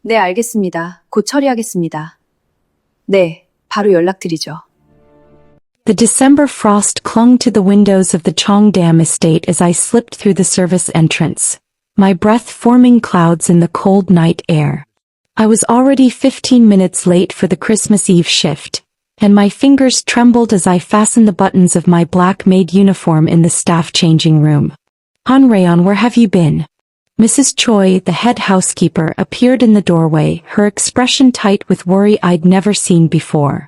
네, 알겠습니다. 곧 처리하겠습니다. 네, 바로 연락드리죠. The December frost clung to the windows of the Cheongdam estate as I slipped through the service entrance, my breath forming clouds in the cold night air. I was already 15 minutes late for the Christmas Eve shift, and my fingers trembled as I fastened the buttons of my black maid uniform in the staff changing room. Han Raon, where have you been? Mrs. Choi, the head housekeeper, appeared in the doorway, her expression tight with worry I'd never seen before.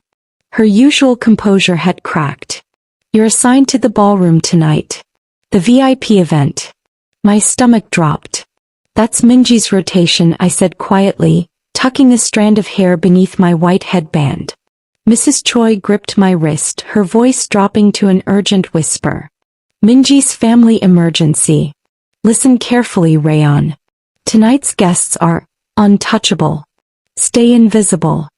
Her usual composure had cracked. You're assigned to the ballroom tonight. The VIP event. My stomach dropped. That's Minji's rotation, I said quietly, tucking a strand of hair beneath my white headband. Mrs. Choi gripped my wrist, her voice dropping to an urgent whisper. Minji's family emergency. Listen carefully, Rayon. Tonight's guests are untouchable. Stay invisible.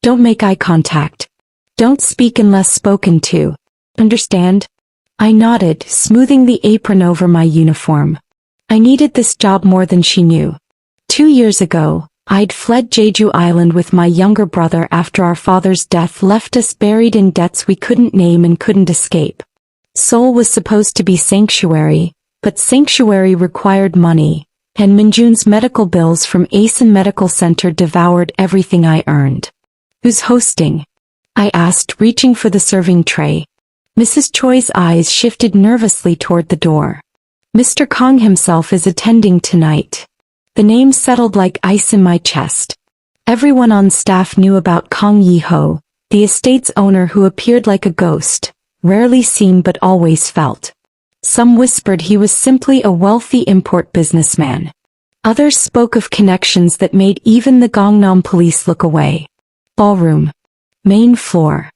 Don't make eye contact. Don't speak unless spoken to. Understand? I nodded, smoothing the apron over my uniform. I needed this job more than she knew. 2 years ago, I'd fled Jeju Island with my younger brother after our father's death left us buried in debts we couldn't name and couldn't escape. Seoul was supposed to be sanctuary, but sanctuary required money, and Minjun's medical bills from Asen Medical Center devoured everything I earned. Who's hosting? I asked, reaching for the serving tray. Mrs. Choi's eyes shifted nervously toward the door. Mr. Kang himself is attending tonight. The name settled like ice in my chest. Everyone on staff knew about Kang Yiho, the estate's owner who appeared like a ghost, rarely seen but always felt. Some whispered he was simply a wealthy import businessman. Others spoke of connections that made even the Gangnam police look away. Ballroom. Main floor.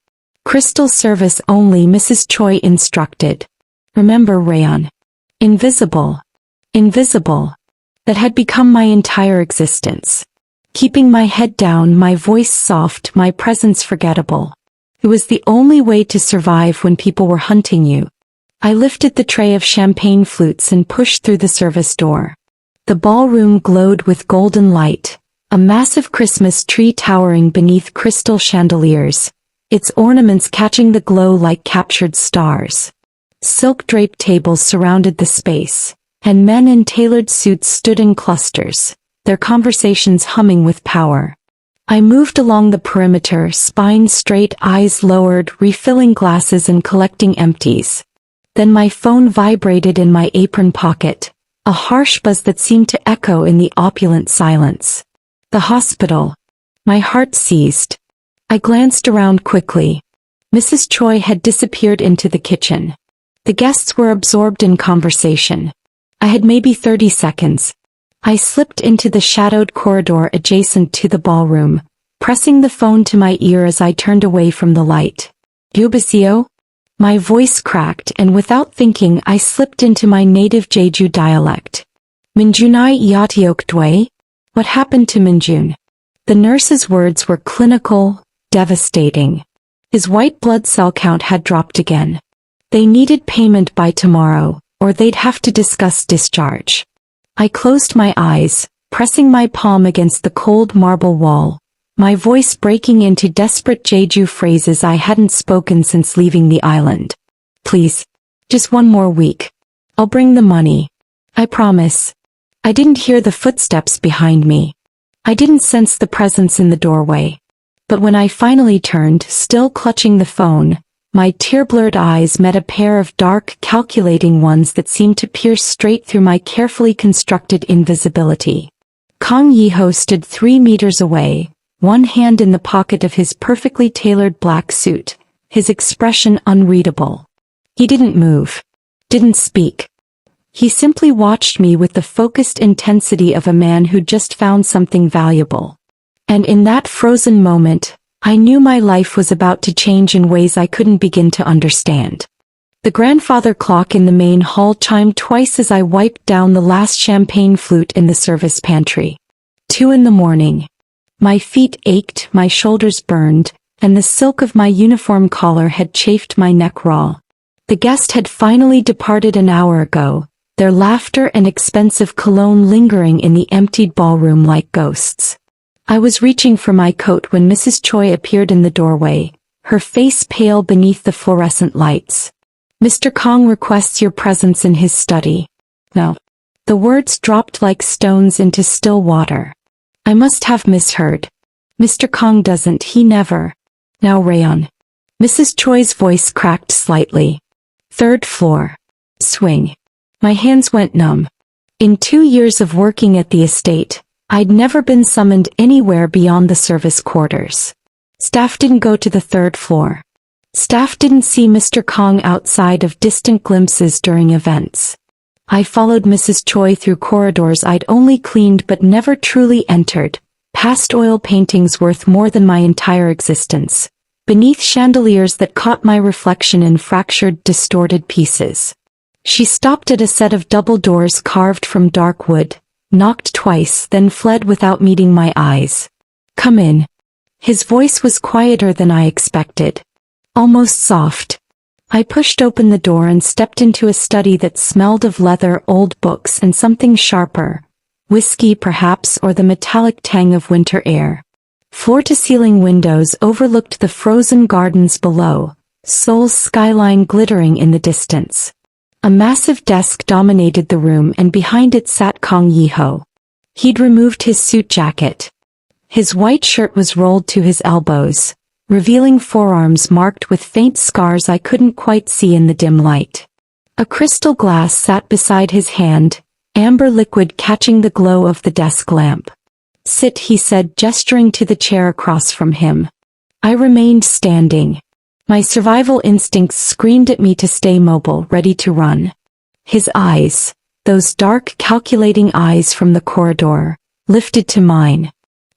Crystal service only, Mrs. Choi instructed. Remember, Rayon. Invisible. Invisible. That had become my entire existence. Keeping my head down, my voice soft, my presence forgettable. It was the only way to survive when people were hunting you. I lifted the tray of champagne flutes and pushed through the service door. The ballroom glowed with golden light, a massive Christmas tree towering beneath crystal chandeliers, its ornaments catching the glow like captured stars. Silk-draped tables surrounded the space, and men in tailored suits stood in clusters, their conversations humming with power. I moved along the perimeter, spine straight, eyes lowered, refilling glasses and collecting empties. Then my phone vibrated in my apron pocket, a harsh buzz that seemed to echo in the opulent silence. The hospital. My heart seized. I glanced around quickly. Mrs. Choi had disappeared into the kitchen. The guests were absorbed in conversation. I had maybe 30 seconds. I slipped into the shadowed corridor adjacent to the ballroom, pressing the phone to my ear as I turned away from the light. Yubasio? My voice cracked, and without thinking I slipped into my native Jeju dialect. Minjunai Yatiok Dway? What happened to Minjun? The nurse's words were clinical, devastating. His white blood cell count had dropped again. They needed payment by tomorrow, or they'd have to discuss discharge. I closed my eyes, pressing my palm against the cold marble wall, my voice breaking into desperate Jeju phrases I hadn't spoken since leaving the island. Please. Just 1 more week. I'll bring the money. I promise. I didn't hear the footsteps behind me. I didn't sense the presence in the doorway. But when I finally turned, still clutching the phone, my tear-blurred eyes met a pair of dark, calculating ones that seemed to pierce straight through my carefully constructed invisibility. Kang Yiho stood 3 meters away, one hand in the pocket of his perfectly tailored black suit, his expression unreadable. He didn't move. Didn't speak. He simply watched me with the focused intensity of a man who just found something valuable. And in that frozen moment, I knew my life was about to change in ways I couldn't begin to understand. The grandfather clock in the main hall chimed twice as I wiped down the last champagne flute in the service pantry. 2 in the morning. My feet ached, my shoulders burned, and the silk of my uniform collar had chafed my neck raw. The guest had finally departed an hour ago, their laughter and expensive cologne lingering in the emptied ballroom like ghosts. I was reaching for my coat when Mrs. Choi appeared in the doorway, her face pale beneath the fluorescent lights. Mr. Kang requests your presence in his study. No. The words dropped like stones into still water. I must have misheard. Mr. Kang doesn't, he never. Now Raon. Mrs. Choi's voice cracked slightly. Third floor. Swing. My hands went numb. In 2 years of working at the estate, I'd never been summoned anywhere beyond the service quarters. Staff didn't go to the third floor. Staff didn't see Mr. Kang outside of distant glimpses during events. I followed Mrs. Choi through corridors I'd only cleaned but never truly entered, past oil paintings worth more than my entire existence, beneath chandeliers that caught my reflection in fractured, distorted pieces. She stopped at a set of double doors carved from dark wood, knocked twice, then fled without meeting my eyes. Come in. His voice was quieter than I expected. Almost soft. I pushed open the door and stepped into a study that smelled of leather, old books, and something sharper. Whiskey perhaps, or the metallic tang of winter air. Floor-to-ceiling windows overlooked the frozen gardens below, Seoul's skyline glittering in the distance. A massive desk dominated the room and behind it sat Kang Yiho. He'd removed his suit jacket. His white shirt was rolled to his elbows, revealing forearms marked with faint scars I couldn't quite see in the dim light. A crystal glass sat beside his hand, amber liquid catching the glow of the desk lamp. Sit, he said, gesturing to the chair across from him. I remained standing. My survival instincts screamed at me to stay mobile, ready to run. His eyes, those dark, calculating eyes from the corridor, lifted to mine.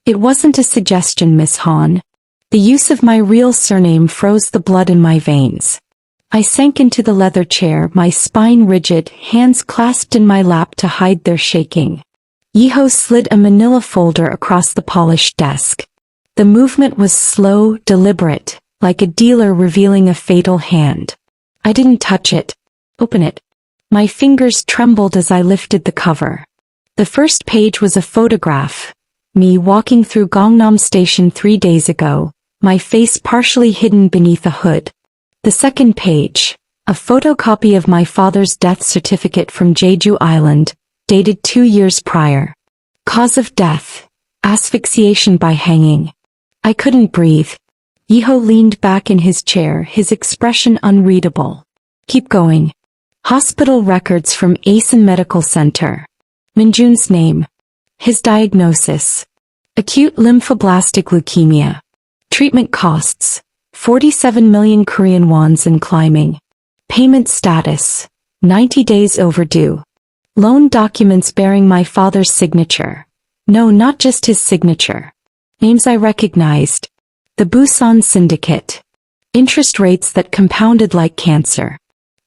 It wasn't a suggestion, Miss Han. The use of my real surname froze the blood in my veins. I sank into the leather chair, my spine rigid, hands clasped in my lap to hide their shaking. Yiho slid a manila folder across the polished desk. The movement was slow, deliberate, like a dealer revealing a fatal hand. I didn't touch it. Open it. My fingers trembled as I lifted the cover. The first page was a photograph. Me walking through Gangnam Station 3 days ago, my face partially hidden beneath a hood. The second page, a photocopy of my father's death certificate from Jeju Island, dated 2 years prior. Cause of death, asphyxiation by hanging. I couldn't breathe. Yiho leaned back in his chair, his expression unreadable. Keep going. Hospital records from Asen Medical Center. Minjun's name. His diagnosis. Acute lymphoblastic leukemia. Treatment costs. 47 million Korean wons and climbing. Payment status. 90 days overdue. Loan documents bearing my father's signature. No, not just his signature. Names I recognized. The Busan Syndicate. Interest rates that compounded like cancer.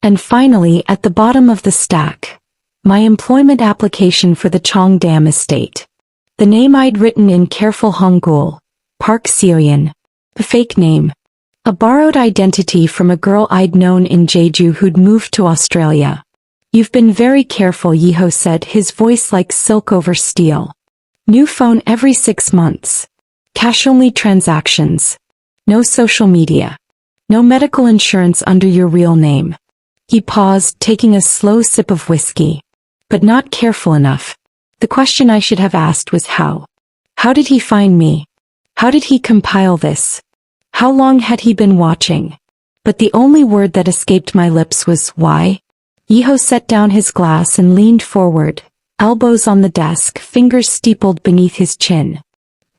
And finally, at the bottom of the stack, my employment application for the Cheongdam estate. The name I'd written in careful Hangul, Park Seoyeon. A fake name. A borrowed identity from a girl I'd known in Jeju who'd moved to Australia. You've been very careful, Yiho said, his voice like silk over steel. New phone every 6 months. Cash-only transactions. No social media. No medical insurance under your real name. He paused, taking a slow sip of whiskey. But not careful enough. The question I should have asked was how. How did he find me? How did he compile this? How long had he been watching? But the only word that escaped my lips was, why? Yiho set down his glass and leaned forward, elbows on the desk, fingers steepled beneath his chin.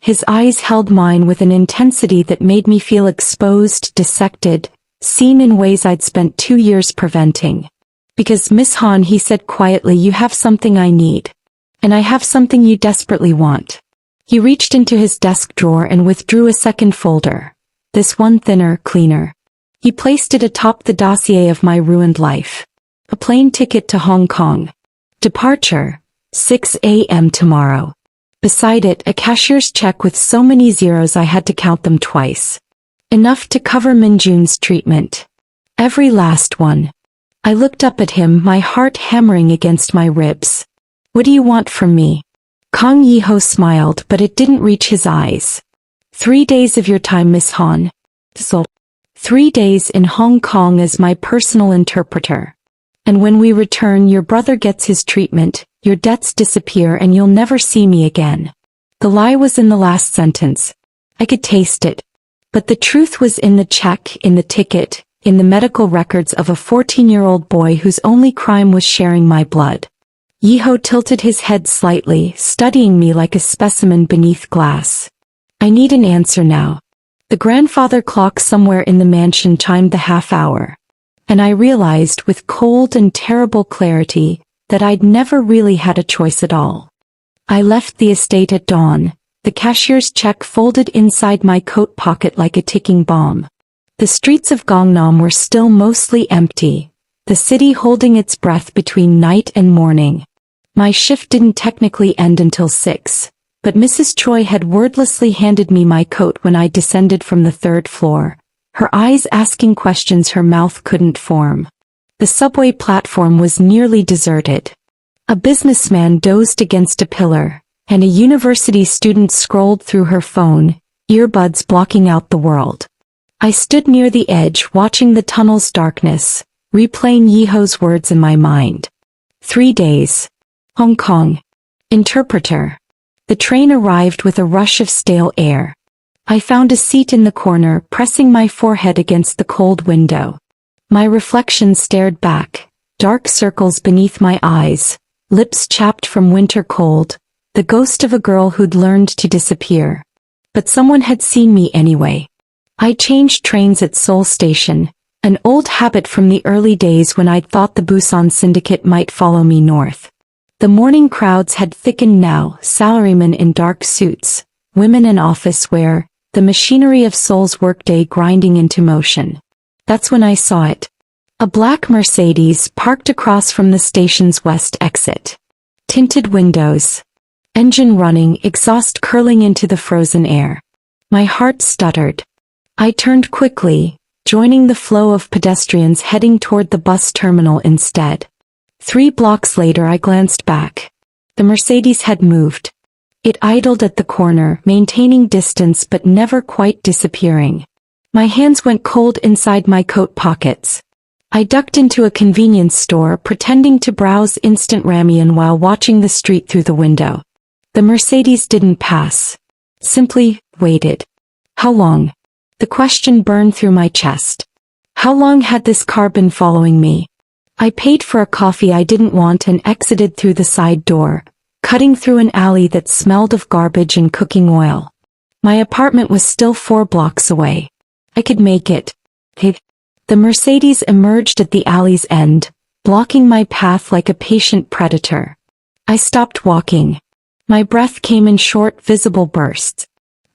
His eyes held mine with an intensity that made me feel exposed, dissected, seen in ways I'd spent 2 years preventing. Because, Miss Han, he said quietly, you have something I need. And I have something you desperately want. He reached into his desk drawer and withdrew a second folder. This one thinner, cleaner. He placed it atop the dossier of my ruined life. A plane ticket to Hong Kong. Departure, 6 a.m. tomorrow. Beside it, a cashier's check with so many zeros I had to count them twice. Enough to cover Minjun's treatment. Every last one. I looked up at him, my heart hammering against my ribs. What do you want from me? Kang Yiho smiled, but it didn't reach his eyes. 3 days of your time, Miss Han. So, 3 days in Hong Kong as my personal interpreter. And when we return, your brother gets his treatment, your debts disappear, and you'll never see me again. The lie was in the last sentence. I could taste it. But the truth was in the check, in the ticket, in the medical records of a 14-year-old boy whose only crime was sharing my blood. Yiho tilted his head slightly, studying me like a specimen beneath glass. I need an answer now. The grandfather clock somewhere in the mansion chimed the half-hour. And I realized with cold and terrible clarity that I'd never really had a choice at all. I left the estate at dawn, the cashier's check folded inside my coat pocket like a ticking bomb. The streets of Gangnam were still mostly empty, the city holding its breath between night and morning. My shift didn't technically end until 6, but Mrs. Choi had wordlessly handed me my coat when I descended from the 3rd floor, her eyes asking questions her mouth couldn't form. The subway platform was nearly deserted. A businessman dozed against a pillar, and a university student scrolled through her phone, earbuds blocking out the world. I stood near the edge watching the tunnel's darkness, replaying Yiho's words in my mind. 3 days. Hong Kong. Interpreter. The train arrived with a rush of stale air. I found a seat in the corner, pressing my forehead against the cold window. My reflection stared back, dark circles beneath my eyes, lips chapped from winter cold, the ghost of a girl who'd learned to disappear. But someone had seen me anyway. I changed trains at Seoul Station, an old habit from the early days when I'd thought the Busan syndicate might follow me north. The morning crowds had thickened now, salarymen in dark suits, women in office wear, the machinery of Seoul's workday grinding into motion. That's when I saw it. A black Mercedes parked across from the station's west exit. Tinted windows. Engine running, exhaust curling into the frozen air. My heart stuttered. I turned quickly, joining the flow of pedestrians heading toward the bus terminal instead. 3 blocks later I glanced back. The Mercedes had moved. It idled at the corner, maintaining distance but never quite disappearing. My hands went cold inside my coat pockets. I ducked into a convenience store, pretending to browse instant ramen while watching the street through the window. The Mercedes didn't pass. Simply waited. How long? The question burned through my chest. How long had this car been following me? I paid for a coffee I didn't want and exited through the side door, cutting through an alley that smelled of garbage and cooking oil. My apartment was still 4 blocks away. I could make it. The Mercedes emerged at the alley's end, blocking my path like a patient predator. I stopped walking. My breath came in short, visible bursts.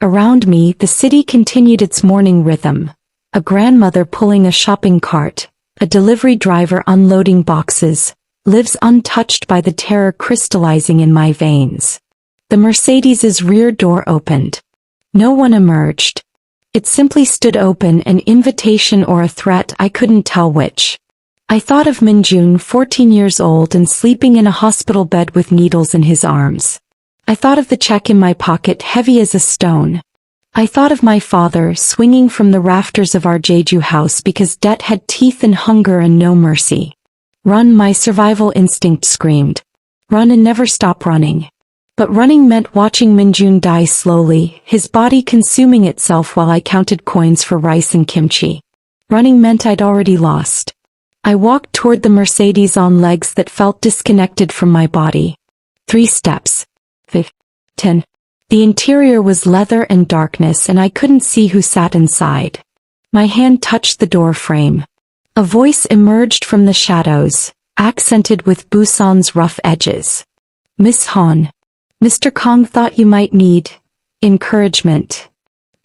Around me, the city continued its morning rhythm. A grandmother pulling a shopping cart, a delivery driver unloading boxes, lives untouched by the terror crystallizing in my veins. The Mercedes's rear door opened. No one emerged. It simply stood open, an invitation or a threat, I couldn't tell which. I thought of Minjun, 14 years old and sleeping in a hospital bed with needles in his arms. I thought of the check in my pocket, heavy as a stone. I thought of my father, swinging from the rafters of our Jeju house because debt had teeth and hunger and no mercy. Run, my survival instinct screamed. Run and never stop running. But running meant watching Minjun die slowly, his body consuming itself while I counted coins for rice and kimchi. Running meant I'd already lost. I walked toward the Mercedes on legs that felt disconnected from my body. 3 steps. 10. The interior was leather and darkness, and I couldn't see who sat inside. My hand touched the door frame. A voice emerged from the shadows, accented with Busan's rough edges. Miss Han. Mr. Kang thought you might need encouragement.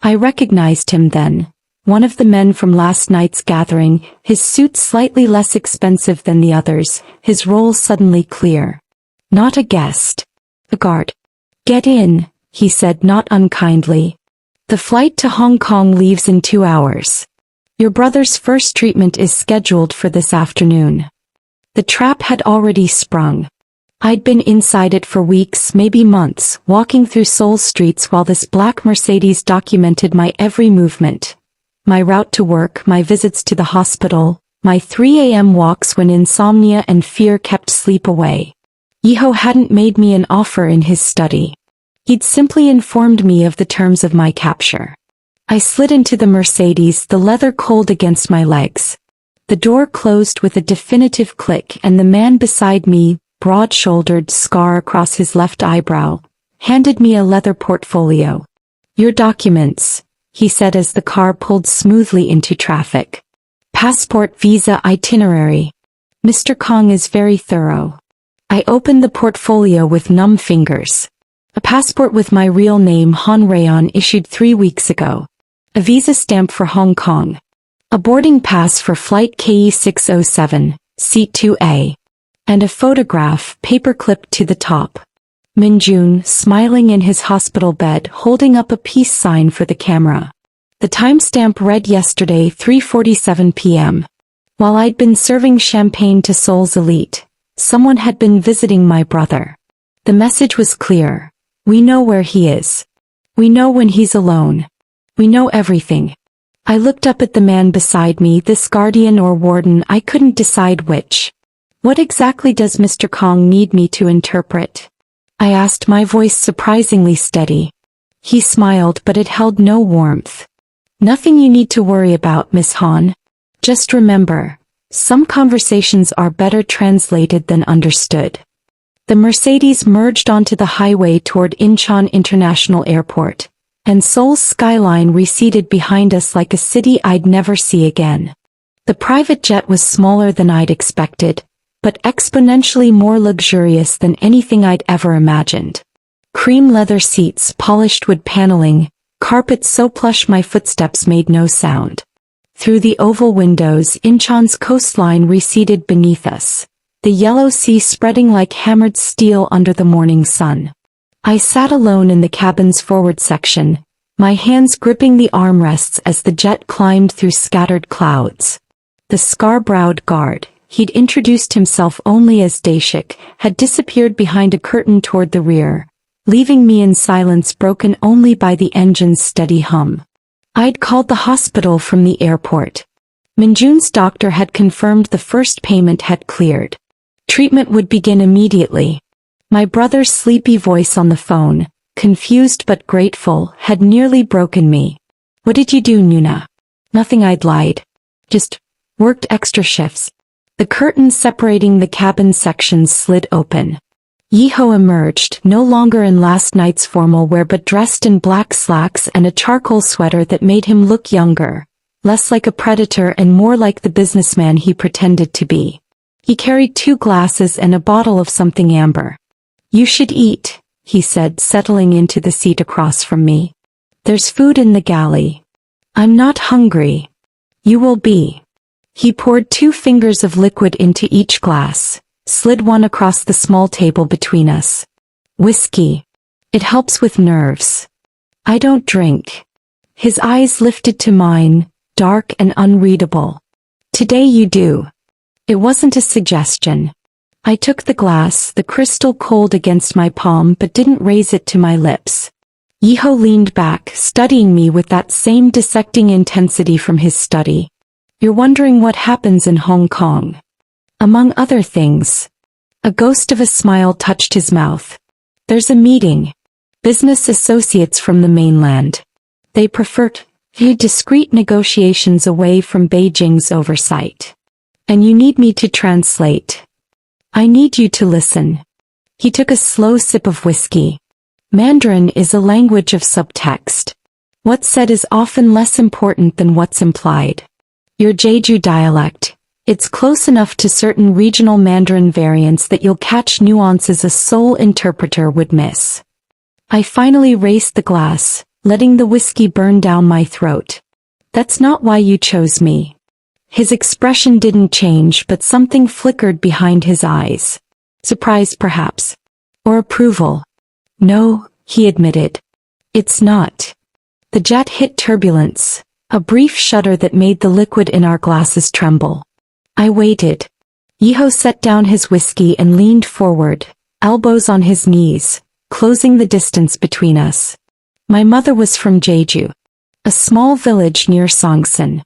I recognized him then. One of the men from last night's gathering, his suit slightly less expensive than the others, his role suddenly clear. Not a guest. A guard. Get in, he said not unkindly. The flight to Hong Kong leaves in 2 hours. Your brother's first treatment is scheduled for this afternoon. The trap had already sprung. I'd been inside it for weeks, maybe months, walking through Seoul streets while this black Mercedes documented my every movement. My route to work, my visits to the hospital, my 3 a.m. walks when insomnia and fear kept sleep away. Yiho hadn't made me an offer in his study. He'd simply informed me of the terms of my capture. I slid into the Mercedes, the leather cold against my legs. The door closed with a definitive click and the man beside me, broad-shouldered, scar across his left eyebrow, handed me a leather portfolio. "Your documents," he said as the car pulled smoothly into traffic. "Passport, visa, itinerary. Mr. Kang is very thorough." I opened the portfolio with numb fingers. A passport with my real name, Han Raon, issued 3 weeks ago. A visa stamp for Hong Kong. A boarding pass for flight KE607, seat 2A. And a photograph, paper-clipped to the top. Minjun, smiling in his hospital bed, holding up a peace sign for the camera. The timestamp read yesterday, 3:47 p.m. While I'd been serving champagne to Seoul's elite, someone had been visiting my brother. The message was clear. We know where he is. We know when he's alone. We know everything. I looked up at the man beside me, this guardian or warden, I couldn't decide which. "What exactly does Mr. Kang need me to interpret?" I asked, my voice surprisingly steady. He smiled, but it held no warmth. "Nothing you need to worry about, Miss Han. Just remember, some conversations are better translated than understood." The Mercedes merged onto the highway toward Incheon International Airport, and Seoul's skyline receded behind us like a city I'd never see again. The private jet was smaller than I'd expected, but exponentially more luxurious than anything I'd ever imagined. Cream leather seats, polished wood paneling, carpet so plush my footsteps made no sound. Through the oval windows, Incheon's coastline receded beneath us, the yellow sea spreading like hammered steel under the morning sun. I sat alone in the cabin's forward section, my hands gripping the armrests as the jet climbed through scattered clouds. The scar-browed guard, he'd introduced himself only as Daeshik, had disappeared behind a curtain toward the rear, leaving me in silence broken only by the engine's steady hum. I'd called the hospital from the airport. Minjun's doctor had confirmed the first payment had cleared. Treatment would begin immediately. My brother's sleepy voice on the phone, confused but grateful, had nearly broken me. "What did you do, Nuna?" "Nothing," I'd lied. "Just worked extra shifts." The curtain separating the cabin sections slid open. Yiho emerged, no longer in last night's formal wear but dressed in black slacks and a charcoal sweater that made him look younger, less like a predator and more like the businessman he pretended to be. He carried 2 glasses and a bottle of something amber. "You should eat," he said, settling into the seat across from me. "There's food in the galley." "I'm not hungry." "You will be." He poured 2 fingers of liquid into each glass, slid one across the small table between us. "Whiskey. It helps with nerves." "I don't drink." His eyes lifted to mine, dark and unreadable. "Today you do." It wasn't a suggestion. I took the glass, the crystal cold against my palm, but didn't raise it to my lips. Yiho leaned back, studying me with that same dissecting intensity from his study. "You're wondering what happens in Hong Kong?" "Among other things." A ghost of a smile touched his mouth. "There's a meeting. Business associates from the mainland. They prefer discreet negotiations away from Beijing's oversight. And you need me to translate. I need you to listen." He took a slow sip of whiskey. "Mandarin is a language of subtext. What's said is often less important than what's implied. Your Jeju dialect, it's close enough to certain regional Mandarin variants that you'll catch nuances a Seoul interpreter would miss." I finally raised the glass, letting the whiskey burn down my throat. "That's not why you chose me." His expression didn't change, but something flickered behind his eyes. Surprise, perhaps. Or approval. "No," he admitted. "It's not." The jet hit turbulence, a brief shudder that made the liquid in our glasses tremble. I waited. Yiho set down his whiskey and leaned forward, elbows on his knees, closing the distance between us. My mother was from Jeju, a small village near Songsan.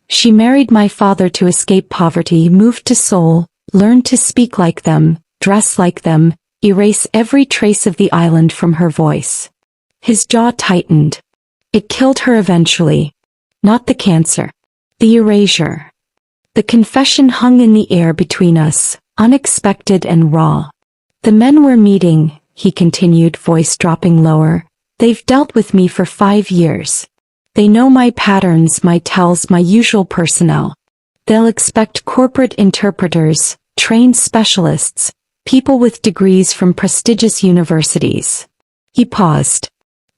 She married my father to escape poverty, moved to Seoul, learned to speak like them, dress like them, erase every trace of the island from her voice. His jaw tightened. It killed her eventually. Not the cancer. The erasure. The confession hung in the air between us, unexpected and raw. The men we're meeting, he continued, voice dropping lower, they've dealt with me for 5 years. They know my patterns, my tells, my usual personnel. They'll expect corporate interpreters, trained specialists, people with degrees from prestigious universities. He paused.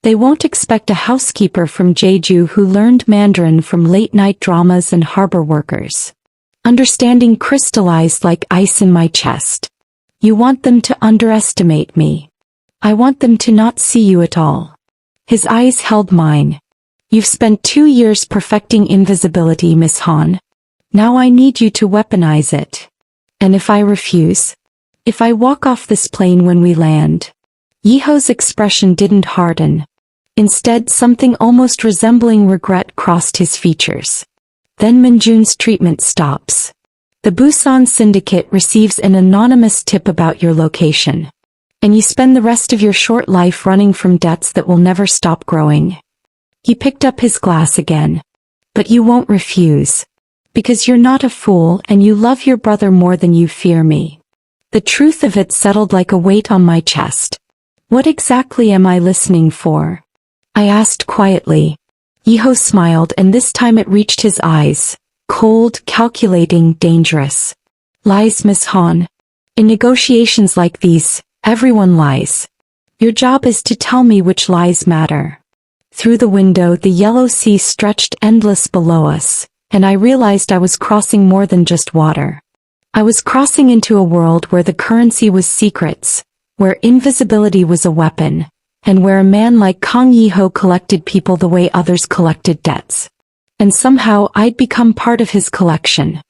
They won't expect a housekeeper from Jeju who learned Mandarin from late-night dramas and harbor workers. Understanding crystallized like ice in my chest. You want them to underestimate me. I want them to not see you at all. His eyes held mine. You've spent 2 years perfecting invisibility, Miss Han. Now I need you to weaponize it. And if I refuse? If I walk off this plane when we land? Yiho's expression didn't harden. Instead, something almost resembling regret crossed his features. Then Minjun's treatment stops. The Busan Syndicate receives an anonymous tip about your location. And you spend the rest of your short life running from debts that will never stop growing. He picked up his glass again. But you won't refuse. Because you're not a fool and you love your brother more than you fear me. The truth of it settled like a weight on my chest. What exactly am I listening for? I asked quietly. Yiho smiled, and this time it reached his eyes. Cold, calculating, dangerous. Lies, Miss Han. In negotiations like these, everyone lies. Your job is to tell me which lies matter. Through the window, the yellow sea stretched endless below us, and I realized I was crossing more than just water. I was crossing into a world where the currency was secrets, where invisibility was a weapon, and where a man like Kang Yiho collected people the way others collected debts. And somehow I'd become part of his collection.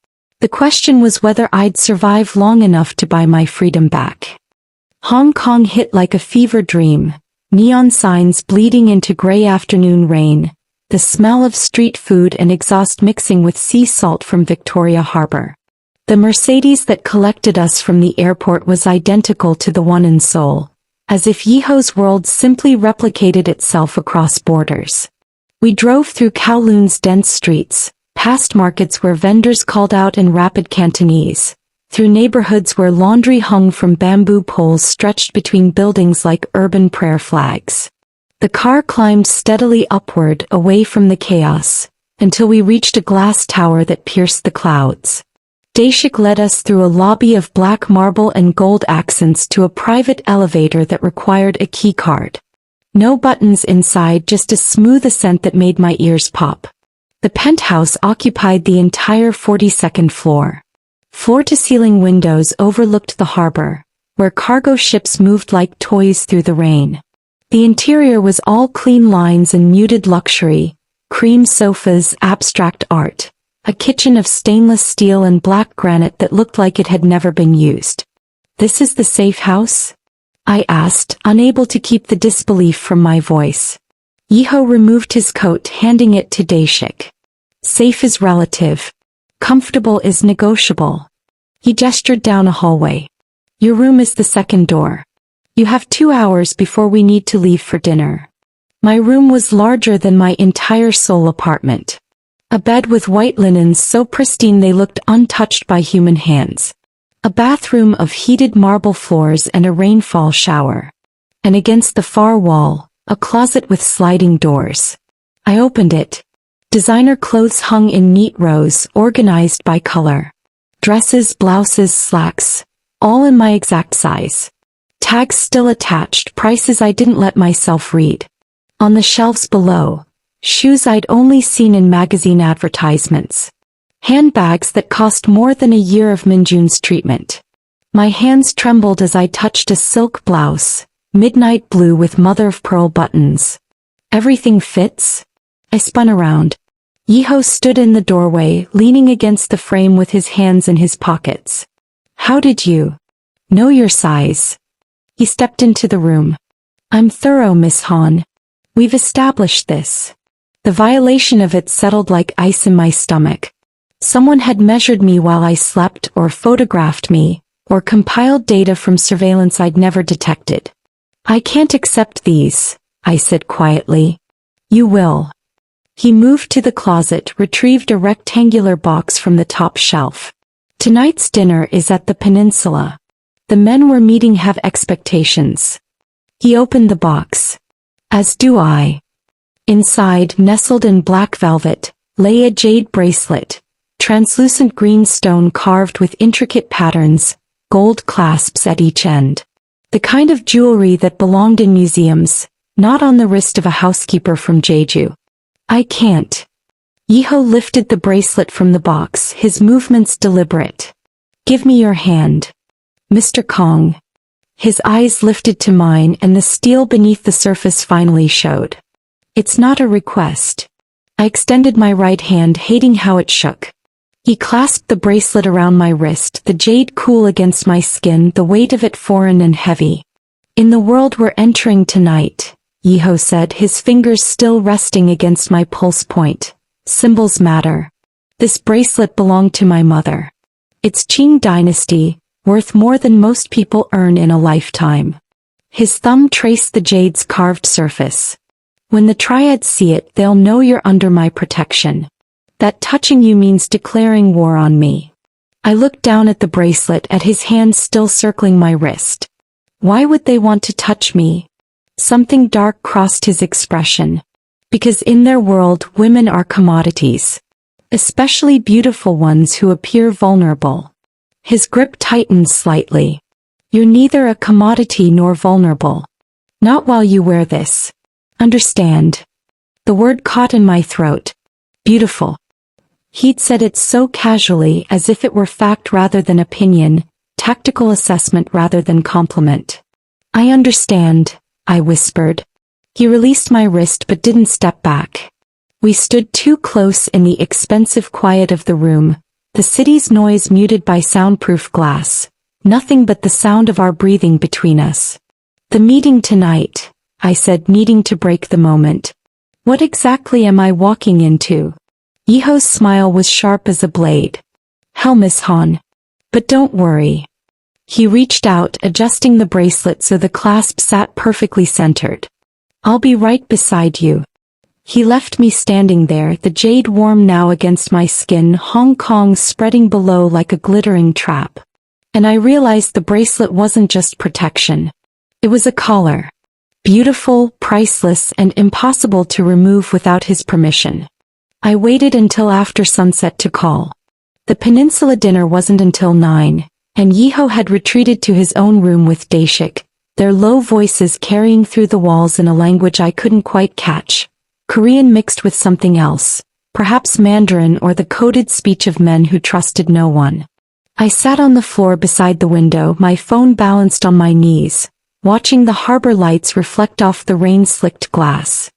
The question was whether I'd survive long enough to buy my freedom back. Hong Kong hit like a fever dream, neon signs bleeding into gray afternoon rain, the smell of street food and exhaust mixing with sea salt from Victoria Harbor. The Mercedes that collected us from the airport was identical to the one in Seoul, as if Yiho's world simply replicated itself across borders. We drove through Kowloon's dense streets, past markets where vendors called out in rapid Cantonese, through neighborhoods where laundry hung from bamboo poles stretched between buildings like urban prayer flags. The car climbed steadily upward away from the chaos, until we reached a glass tower that pierced the clouds. Daeshik led us through a lobby of black marble and gold accents to a private elevator that required a keycard. No buttons inside, just a smooth ascent that made my ears pop. The penthouse occupied the entire 42nd floor. Floor-to-ceiling windows overlooked the harbor, where cargo ships moved like toys through the rain. The interior was all clean lines and muted luxury, cream sofas, abstract art. A kitchen of stainless steel and black granite that looked like it had never been used. This is the safe house? I asked, unable to keep the disbelief from my voice. Yiho removed his coat, handing it to Daeshik. Safe is relative. Comfortable is negotiable. He gestured down a hallway. Your room is the second door. You have 2 hours before we need to leave for dinner. My room was larger than my entire Seoul apartment. A bed with white linens so pristine they looked untouched by human hands. A bathroom of heated marble floors and a rainfall shower. And against the far wall, a closet with sliding doors. I opened it. Designer clothes hung in neat rows, organized by color. Dresses, blouses, slacks, all in my exact size. Tags still attached, prices I didn't let myself read. On the shelves below, shoes I'd only seen in magazine advertisements. Handbags that cost more than a year of Minjun's treatment. My hands trembled as I touched a silk blouse, midnight blue with mother-of-pearl buttons. Everything fits? I spun around. Yiho stood in the doorway, leaning against the frame with his hands in his pockets. How did you know your size? He stepped into the room. I'm thorough, Miss Han. We've established this. The violation of it settled like ice in my stomach. Someone had measured me while I slept or photographed me, or compiled data from surveillance I'd never detected. I can't accept these, I said quietly. You will. He moved to the closet, retrieved a rectangular box from the top shelf. Tonight's dinner is at the Peninsula. The men we're meeting have expectations. He opened the box. As do I. Inside, nestled in black velvet, lay a jade bracelet, translucent green stone carved with intricate patterns, gold clasps at each end. The kind of jewelry that belonged in museums, not on the wrist of a housekeeper from Jeju. I can't. Yiho lifted the bracelet from the box, his movements deliberate. Give me your hand. Mr. Kang. His eyes lifted to mine and the steel beneath the surface finally showed. It's not a request. I extended my right hand, hating how it shook. He clasped the bracelet around my wrist, the jade cool against my skin, the weight of it foreign and heavy. In the world we're entering tonight, Yiho said, his fingers still resting against my pulse point. Symbols matter. This bracelet belonged to my mother. It's Qing dynasty, worth more than most people earn in a lifetime. His thumb traced the jade's carved surface. When the triads see it, they'll know you're under my protection. That touching you means declaring war on me. I looked down at the bracelet, at his hands still circling my wrist. Why would they want to touch me? Something dark crossed his expression. Because in their world, women are commodities. Especially beautiful ones who appear vulnerable. His grip tightened slightly. You're neither a commodity nor vulnerable. Not while you wear this. Understand? The word caught in my throat. Beautiful. He'd said it so casually, as if it were fact rather than opinion, tactical assessment rather than compliment. I understand, I whispered. He released my wrist but didn't step back. We stood too close in the expensive quiet of the room, the city's noise muted by soundproof glass, nothing but the sound of our breathing between us. The meeting tonight, I said, needing to break the moment. What exactly am I walking into? Yiho's smile was sharp as a blade. Hell, Miss Han. But don't worry. He reached out, adjusting the bracelet so the clasp sat perfectly centered. I'll be right beside you. He left me standing there, the jade warm now against my skin, Hong Kong spreading below like a glittering trap. And I realized the bracelet wasn't just protection. It was a collar. Beautiful, priceless, and impossible to remove without his permission. I waited until after sunset to call. The Peninsula dinner wasn't until 9, and Yiho had retreated to his own room with Daeshik, their low voices carrying through the walls in a language I couldn't quite catch. Korean mixed with something else, perhaps Mandarin or the coded speech of men who trusted no one. I sat on the floor beside the window, my phone balanced on my knees, watching the harbor lights reflect off the rain-slicked glass.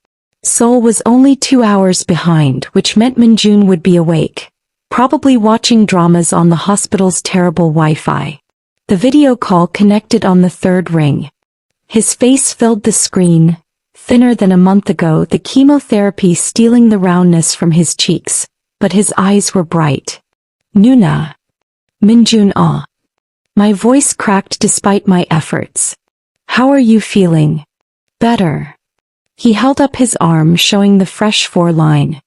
Seoul was only 2 hours behind, which meant Minjun would be awake, probably watching dramas on the hospital's terrible Wi-Fi. The video call connected on the third ring. His face filled the screen, thinner than a month ago, the chemotherapy stealing the roundness from his cheeks, but his eyes were bright. Nuna. Minjun ah. My voice cracked despite my efforts. How are you feeling? Better. He held up his arm, showing the fresh foreline.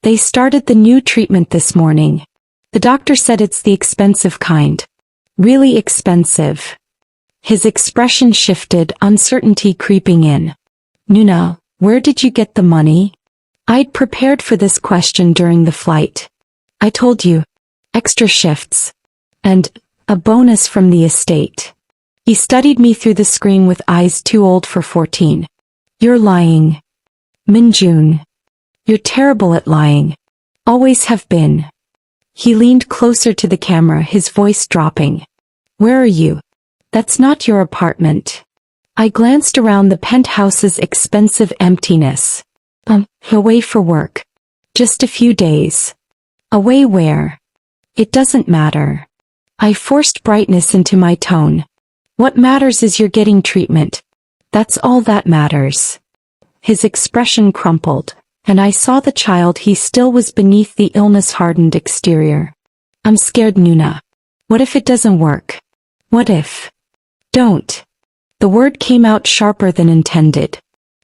They started the new treatment this morning. The doctor said it's the expensive kind. Really expensive. His expression shifted, uncertainty creeping in. Nuna, where did you get the money? I'd prepared for this question during the flight. I told you. Extra shifts. And a bonus from the estate. He studied me through the screen with eyes too old for 14. You're lying. Minjun. You're terrible at lying. Always have been. He leaned closer to the camera, his voice dropping. Where are you? That's not your apartment. I glanced around the penthouse's expensive emptiness. Away for work. Just a few days. Away where? It doesn't matter. I forced brightness into my tone. What matters is you're getting treatment. That's all that matters. His expression crumpled, and I saw the child he still was beneath the illness-hardened exterior. I'm scared, Nuna. What if it doesn't work? What if? Don't. The word came out sharper than intended.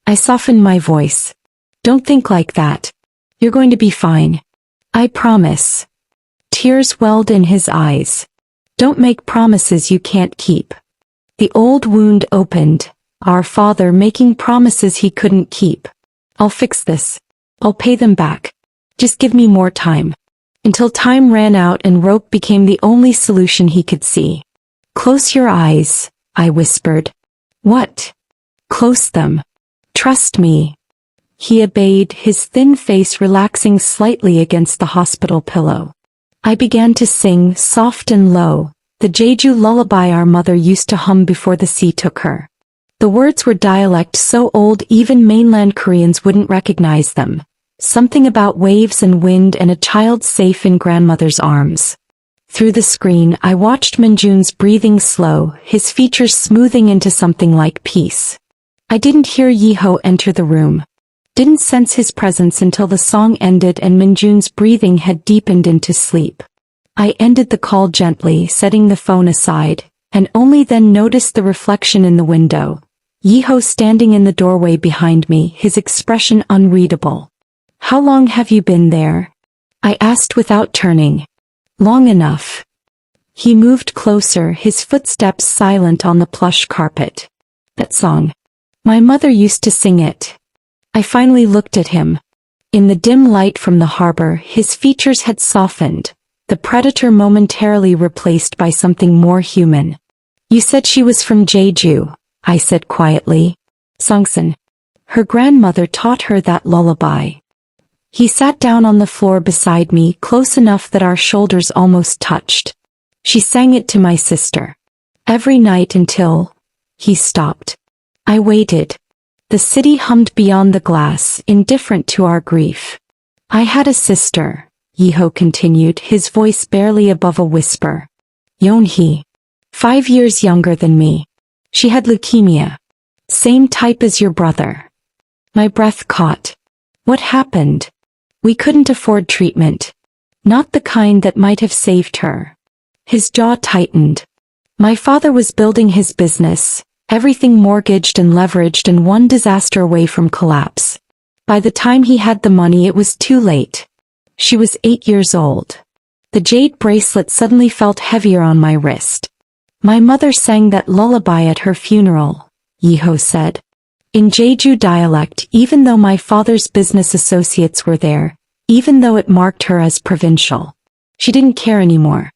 I softened my voice. Don't think like that. You're going to be fine. I promise. Tears welled in his eyes. Don't make promises you can't keep. The old wound opened, our father making promises he couldn't keep. I'll fix this. I'll pay them back. Just give me more time. Until time ran out and rope became the only solution he could see. Close your eyes, I whispered. What? Close them. Trust me. He obeyed, his thin face relaxing slightly against the hospital pillow. I began to sing, soft and low, the Jeju lullaby our mother used to hum before the sea took her. The words were dialect so old even mainland Koreans wouldn't recognize them. Something about waves and wind and a child safe in grandmother's arms. Through the screen I watched Minjun's breathing slow, his features smoothing into something like peace. I didn't hear Yiho enter the room. Didn't sense his presence until the song ended and Minjun's breathing had deepened into sleep. I ended the call gently, setting the phone aside, and only then noticed the reflection in the window. Yiho standing in the doorway behind me, his expression unreadable. How long have you been there? I asked without turning. Long enough. He moved closer, his footsteps silent on the plush carpet. That song. My mother used to sing it. I finally looked at him. In the dim light from the harbor, his features had softened, the predator momentarily replaced by something more human. You said she was from Jeju, I said quietly. Songsan. Her grandmother taught her that lullaby. He sat down on the floor beside me, close enough that our shoulders almost touched. She sang it to my sister. Every night until... He stopped. I waited. The city hummed beyond the glass, indifferent to our grief. I had a sister, Yiho continued, his voice barely above a whisper. Yeonhee. 5 years younger than me. She had leukemia. Same type as your brother. My breath caught. What happened? We couldn't afford treatment. Not the kind that might have saved her. His jaw tightened. My father was building his business, everything mortgaged and leveraged and one disaster away from collapse. By the time he had the money it was too late. She was 8 years old. The jade bracelet suddenly felt heavier on my wrist. My mother sang that lullaby at her funeral, Yiho said. In Jeju dialect, even though my father's business associates were there, even though it marked her as provincial. She didn't care anymore.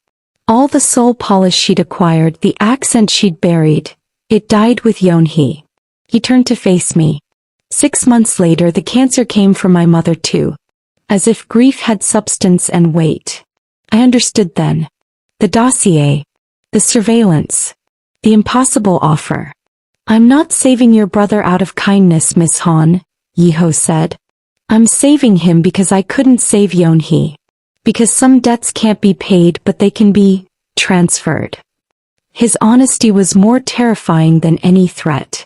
All the soul polish she'd acquired, the accent she'd buried, it died with Yeonhee. He turned to face me. 6 months later the cancer came for my mother too. As if grief had substance and weight. I understood then. The dossier. The surveillance. The impossible offer. I'm not saving your brother out of kindness, Miss Han, Yiho said. I'm saving him because I couldn't save Yeonhee. Because some debts can't be paid but they can be transferred. His honesty was more terrifying than any threat.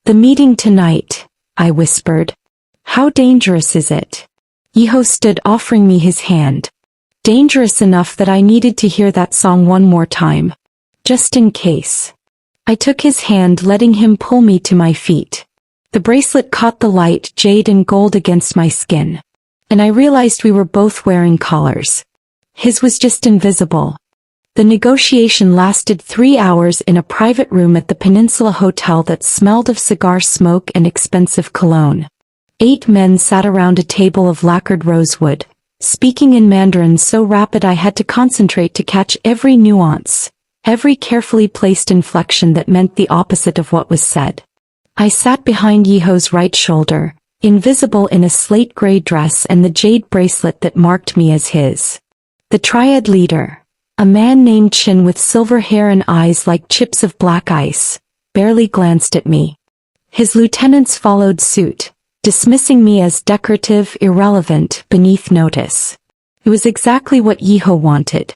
The meeting tonight, I whispered. How dangerous is it? Yiho stood offering me his hand. Dangerous enough that I needed to hear that song one more time. Just in case. I took his hand, letting him pull me to my feet. The bracelet caught the light, jade and gold against my skin. And I realized we were both wearing collars. His was just invisible. The negotiation lasted 3 hours in a private room at the Peninsula Hotel that smelled of cigar smoke and expensive cologne. 8 men sat around a table of lacquered rosewood, speaking in Mandarin so rapid I had to concentrate to catch every nuance. Every carefully placed inflection that meant the opposite of what was said. I sat behind Yiho's right shoulder, invisible in a slate-gray dress and the jade bracelet that marked me as his. The triad leader, a man named Chin with silver hair and eyes like chips of black ice, barely glanced at me. His lieutenants followed suit, dismissing me as decorative, irrelevant, beneath notice. It was exactly what Yiho wanted.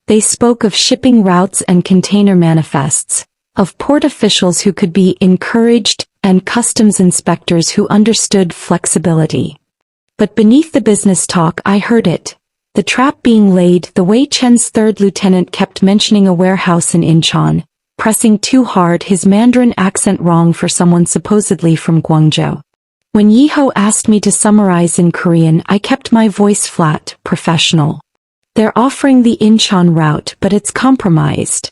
They spoke of shipping routes and container manifests, of port officials who could be encouraged, and customs inspectors who understood flexibility. But beneath the business talk I heard it. The trap being laid, the way Chen's third lieutenant kept mentioning a warehouse in Incheon, pressing too hard, his Mandarin accent wrong for someone supposedly from Guangzhou. When Yiho asked me to summarize in Korean, I kept my voice flat, professional. They're offering the Incheon route, but it's compromised.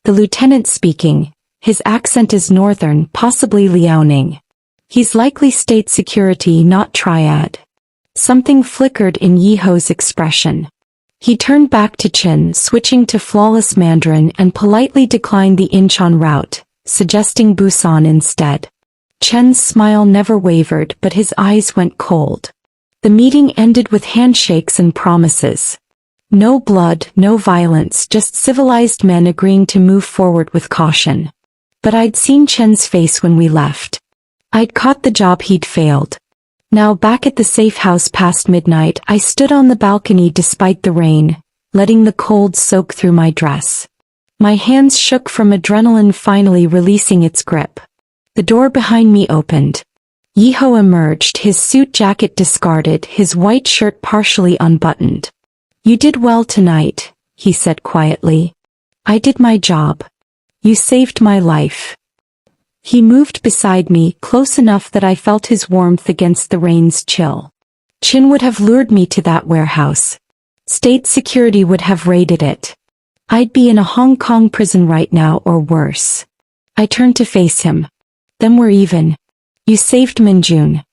The lieutenant speaking, his accent is northern, possibly Liaoning. He's likely state security, not triad. Something flickered in Yiho's expression. He turned back to Chen, switching to flawless Mandarin, and politely declined the Incheon route, suggesting Busan instead. Chen's smile never wavered, but his eyes went cold. The meeting ended with handshakes and promises. No blood, no violence, just civilized men agreeing to move forward with caution. But I'd seen Chen's face when we left. I'd caught the job he'd failed. Now back at the safe house past midnight, I stood on the balcony despite the rain, letting the cold soak through my dress. My hands shook from adrenaline finally releasing its grip. The door behind me opened. Yiho emerged, his suit jacket discarded, his white shirt partially unbuttoned. "You did well tonight," he said quietly. "I did my job. You saved my life." He moved beside me, close enough that I felt his warmth against the rain's chill. Chin would have lured me to that warehouse. State security would have raided it. I'd be in a Hong Kong prison right now or worse. I turned to face him. "Then we're even. You saved Minjun.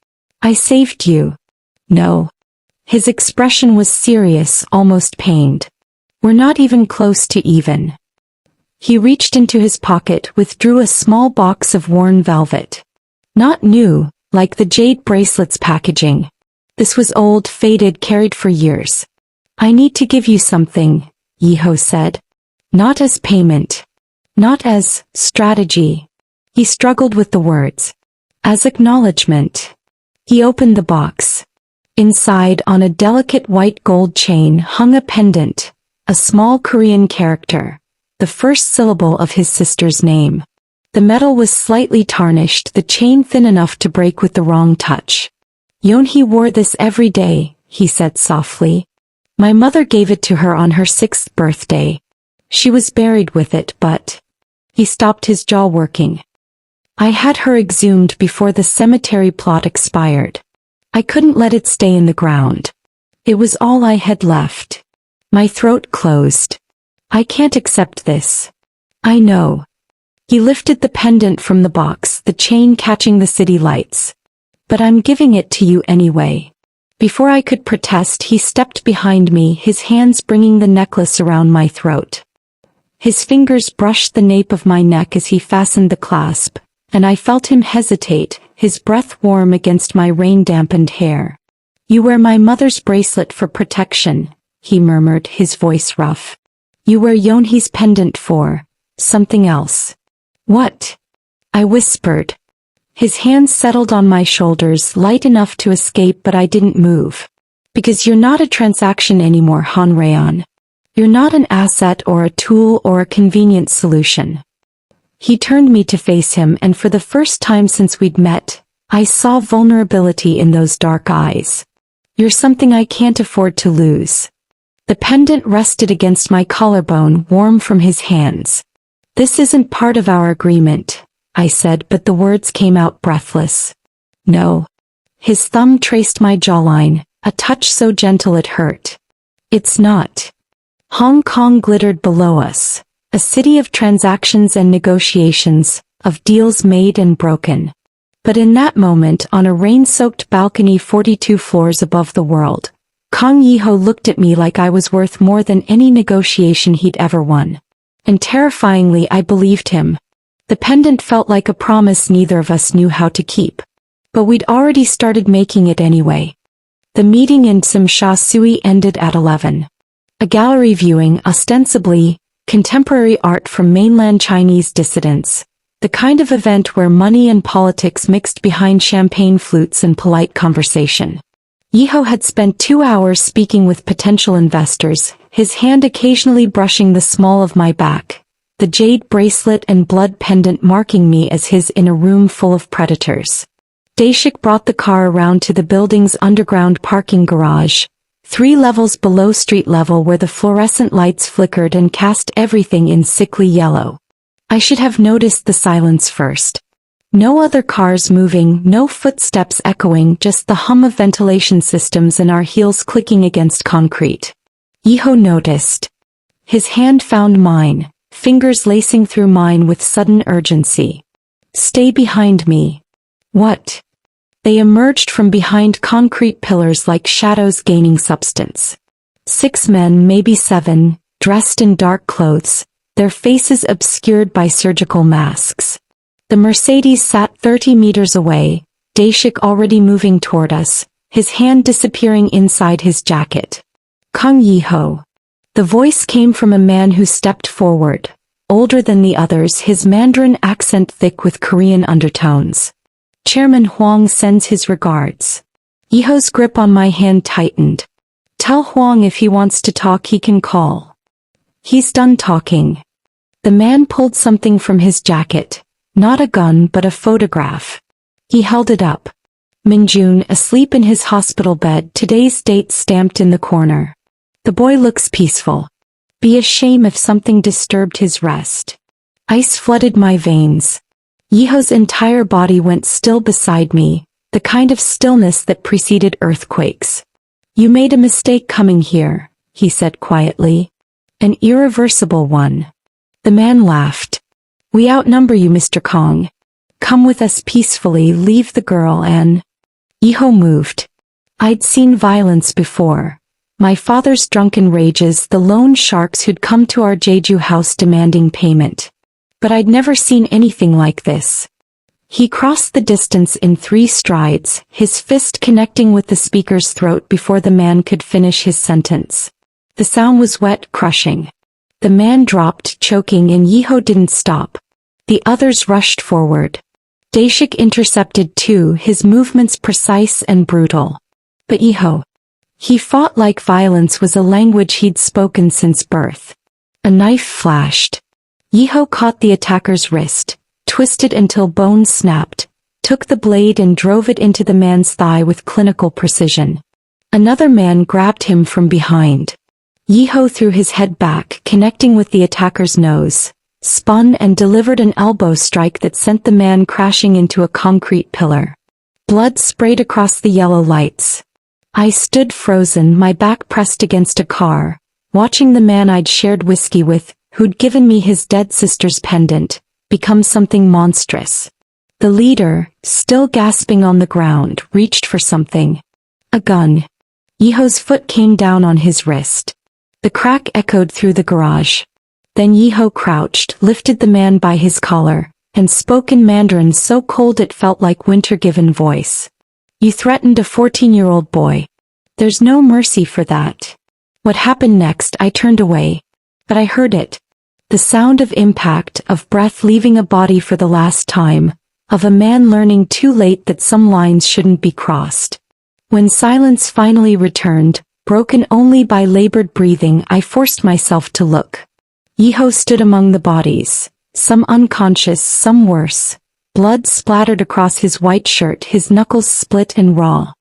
I saved you." "No." His expression was serious, almost pained. "We're not even close to even." He reached into his pocket, withdrew a small box of worn velvet. Not new, like the jade bracelets packaging. This was old, faded, carried for years. "I need to give you something," Yiho said. "Not as payment. Not as strategy." He struggled with the words. "As acknowledgement." He opened the box. Inside, on a delicate white gold chain, hung a pendant, a small Korean character, the first syllable of his sister's name. The metal was slightly tarnished, the chain thin enough to break with the wrong touch. "Yeonhee wore this every day," he said softly. "My mother gave it to her on her 6th birthday. She was buried with it, but..." He stopped, his jaw working. "I had her exhumed before the cemetery plot expired. I couldn't let it stay in the ground. It was all I had left." My throat closed. "I can't accept this." "I know." He lifted the pendant from the box, the chain catching the city lights. "But I'm giving it to you anyway." Before I could protest, he stepped behind me, his hands bringing the necklace around my throat. His fingers brushed the nape of my neck as he fastened the clasp, and I felt him hesitate, his breath warm against my rain-dampened hair. "You wear my mother's bracelet for protection," he murmured, his voice rough. "You wear Yeonhee's pendant for something else." "What?" I whispered. His hands settled on my shoulders, light enough to escape, but I didn't move. "Because you're not a transaction anymore, Han Raon. You're not an asset or a tool or a convenient solution." He turned me to face him, and for the first time since we'd met, I saw vulnerability in those dark eyes. "You're something I can't afford to lose." The pendant rested against my collarbone, warm from his hands. "This isn't part of our agreement," I said, but the words came out breathless. "No." His thumb traced my jawline, a touch so gentle it hurt. "It's not." Hong Kong glittered below us, a city of transactions and negotiations, of deals made and broken. But in that moment, on a rain-soaked balcony 42 floors above the world, Kang Yiho looked at me like I was worth more than any negotiation he'd ever won. And terrifyingly, I believed him. The pendant felt like a promise neither of us knew how to keep. But we'd already started making it anyway. The meeting in Simsha Sui ended at 11. A gallery viewing, ostensibly, contemporary art from mainland Chinese dissidents. The kind of event where money and politics mixed behind champagne flutes and polite conversation. Yiho had spent 2 hours speaking with potential investors, his hand occasionally brushing the small of my back. The the jade bracelet and blood pendant marking me as his in a room full of predators. Daeshik brought the car around to the building's underground parking garage, 3 levels below street level where the fluorescent lights flickered and cast everything in sickly yellow. I should have noticed the silence first. No other cars moving, no footsteps echoing, just the hum of ventilation systems and our heels clicking against concrete. Yiho noticed. His hand found mine, fingers lacing through mine with sudden urgency. "Stay behind me." "What?" They emerged from behind concrete pillars like shadows gaining substance. 6 men, maybe 7, dressed in dark clothes, their faces obscured by surgical masks. The Mercedes sat 30 meters away, Daeshik already moving toward us, his hand disappearing inside his jacket. "Kang Yiho." The voice came from a man who stepped forward, older than the others, his Mandarin accent thick with Korean undertones. "Chairman Huang sends his regards." Yiho's grip on my hand tightened. "Tell Huang if he wants to talk he can call. He's done talking." The man pulled something from his jacket, not a gun but a photograph. He held it up. Minjun, asleep in his hospital bed, today's date stamped in the corner. "The boy looks peaceful. Be a shame if something disturbed his rest." Ice flooded my veins. Yiho's entire body went still beside me, the kind of stillness that preceded earthquakes. "You made a mistake coming here," he said quietly. "An irreversible one." The man laughed. "We outnumber you, Mr. Kang. Come with us peacefully, leave the girl and—" Yiho moved. I'd seen violence before. My father's drunken rages, the loan sharks who'd come to our Jeju house demanding payment. But I'd never seen anything like this. He crossed the distance in 3 strides, his fist connecting with the speaker's throat before the man could finish his sentence. The sound was wet, crushing. The man dropped, choking, and Yiho didn't stop. The others rushed forward. Daeshik intercepted too, his movements precise and brutal. But Yiho. He fought like violence was a language he'd spoken since birth. A knife flashed. Yiho caught the attacker's wrist, twisted until bones snapped, took the blade and drove it into the man's thigh with clinical precision. Another man grabbed him from behind. Yiho threw his head back, connecting with the attacker's nose, spun and delivered an elbow strike that sent the man crashing into a concrete pillar. Blood sprayed across the yellow lights. I stood frozen, my back pressed against a car, watching the man I'd shared whiskey with, who'd given me his dead sister's pendant, become something monstrous. The leader, still gasping on the ground, reached for something. A gun. Yiho's foot came down on his wrist. The crack echoed through the garage. Then Yiho crouched, lifted the man by his collar, and spoke in Mandarin so cold it felt like winter-given voice. "You threatened a 14-year-old boy. There's no mercy for that." What happened next? I turned away. But I heard it. The sound of impact, of breath leaving a body for the last time, of a man learning too late that some lines shouldn't be crossed. When silence finally returned, broken only by labored breathing, I forced myself to look. Yiho stood among the bodies, some unconscious, some worse. Blood splattered across his white shirt, his knuckles split and raw.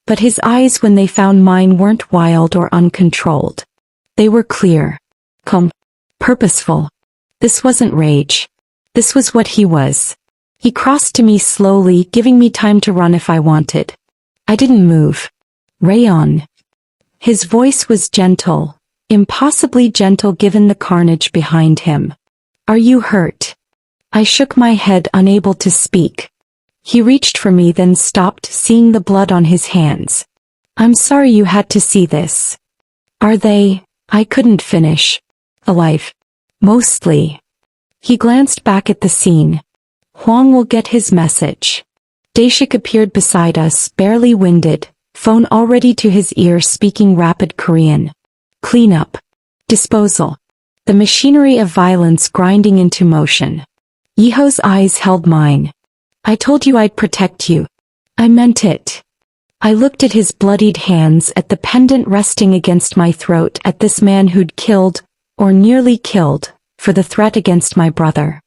But his eyes when they found mine weren't wild or uncontrolled. They were clear. Calm. Purposeful. This wasn't rage. This was what he was. He crossed to me slowly, giving me time to run if I wanted. I didn't move. Raon. His voice was gentle, impossibly gentle given the carnage behind him. "Are you hurt?" I shook my head, unable to speak. He reached for me, then stopped, seeing the blood on his hands. "I'm sorry you had to see this." "Are they—" I couldn't finish. "Alive?" "Mostly." He glanced back at the scene. "Huang will get his message." Daeshik appeared beside us, barely winded, phone already to his ear, speaking rapid Korean. "Cleanup. Disposal. The machinery of violence grinding into motion." Yiho's eyes held mine. "I told you I'd protect you. I meant it." I looked at his bloodied hands, at the pendant resting against my throat, at this man who'd killed, or nearly killed, for the threat against my brother.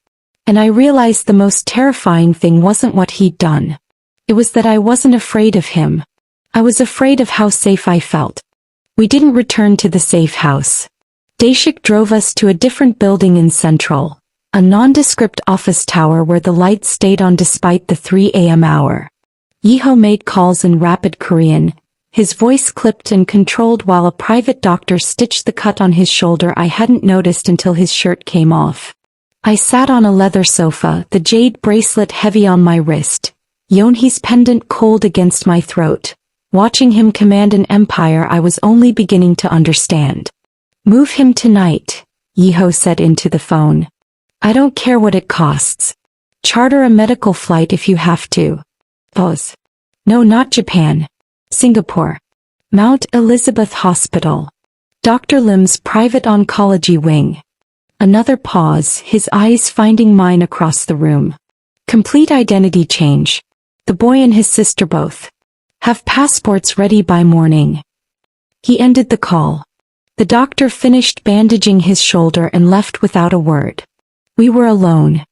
And I realized the most terrifying thing wasn't what he'd done. It was that I wasn't afraid of him. I was afraid of how safe I felt. We didn't return to the safe house. Daeshik drove us to a different building in Central, a nondescript office tower where the lights stayed on despite the 3 a.m. hour. Yiho made calls in rapid Korean, his voice clipped and controlled while a private doctor stitched the cut on his shoulder I hadn't noticed until his shirt came off. I sat on a leather sofa, the jade bracelet heavy on my wrist, Yeonhee's pendant cold against my throat, watching him command an empire I was only beginning to understand. "Move him tonight," Yiho said into the phone. "I don't care what it costs. Charter a medical flight if you have to." Pause. "No, not Japan. Singapore. Mount Elizabeth Hospital. Dr. Lim's private oncology wing." Another pause, his eyes finding mine across the room. "Complete identity change. The boy and his sister both. Have passports ready by morning." He ended the call. The doctor finished bandaging his shoulder and left without a word. We were alone.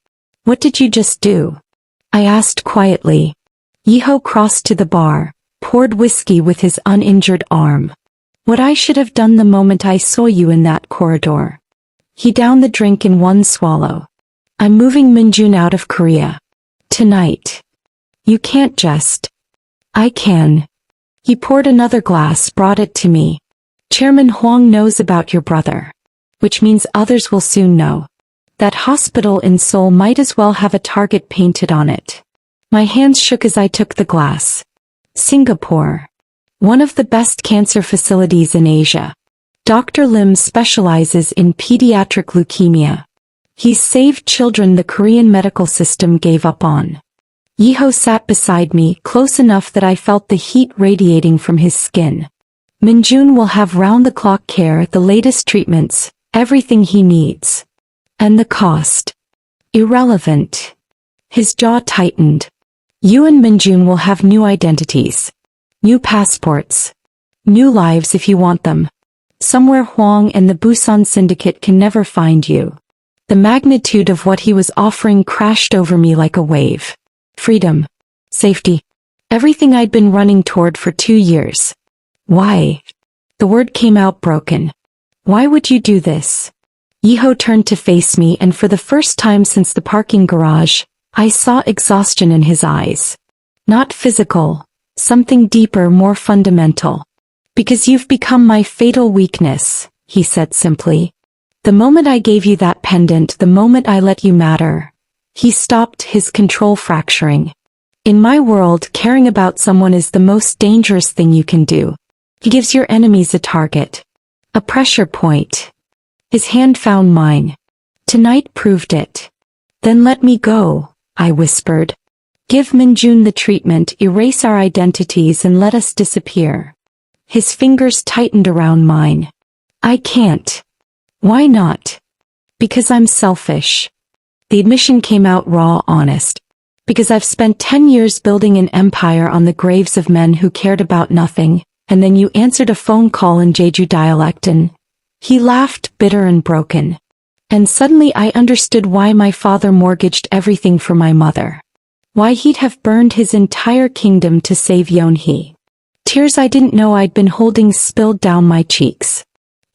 "What did you just do?" I asked quietly. Yiho crossed to the bar, poured whiskey with his uninjured arm. "What I should have done the moment I saw you in that corridor." He downed the drink in one swallow. "I'm moving Minjun out of Korea. Tonight." "You can't just." "I can." He poured another glass, brought it to me. "Chairman Huang knows about your brother. Which means others will soon know. That hospital in Seoul might as well have a target painted on it." My hands shook as I took the glass. "Singapore. One of the best cancer facilities in Asia. Dr. Lim specializes in pediatric leukemia. He's saved children the Korean medical system gave up on." Yiho sat beside me, close enough that I felt the heat radiating from his skin. "Minjun will have round-the-clock care, the latest treatments, everything he needs. And the cost? Irrelevant." His jaw tightened. "You and Minjun will have new identities. New passports. New lives if you want them. Somewhere Huang and the Busan Syndicate can never find you." The magnitude of what he was offering crashed over me like a wave. Freedom. Safety. Everything I'd been running toward for 2 years. "Why?" The word came out broken. "Why would you do this?" Yiho turned to face me, and for the first time since the parking garage, I saw exhaustion in his eyes. Not physical, something deeper, more fundamental. "Because you've become my fatal weakness," he said simply. "The moment I gave you that pendant, the moment I let you matter." He stopped, his control fracturing. "In my world, caring about someone is the most dangerous thing you can do. He gives your enemies a target. A pressure point." His hand found mine. "Tonight proved it." "Then let me go," I whispered. "Give Minjun the treatment, erase our identities, and let us disappear." His fingers tightened around mine. "I can't." "Why not?" "Because I'm selfish." The admission came out raw, honest. "Because I've spent 10 years building an empire on the graves of men who cared about nothing, and then you answered a phone call in Jeju dialect and..." He laughed, bitter and broken. "And suddenly I understood why my father mortgaged everything for my mother. Why he'd have burned his entire kingdom to save Yeonhee." Tears I didn't know I'd been holding spilled down my cheeks.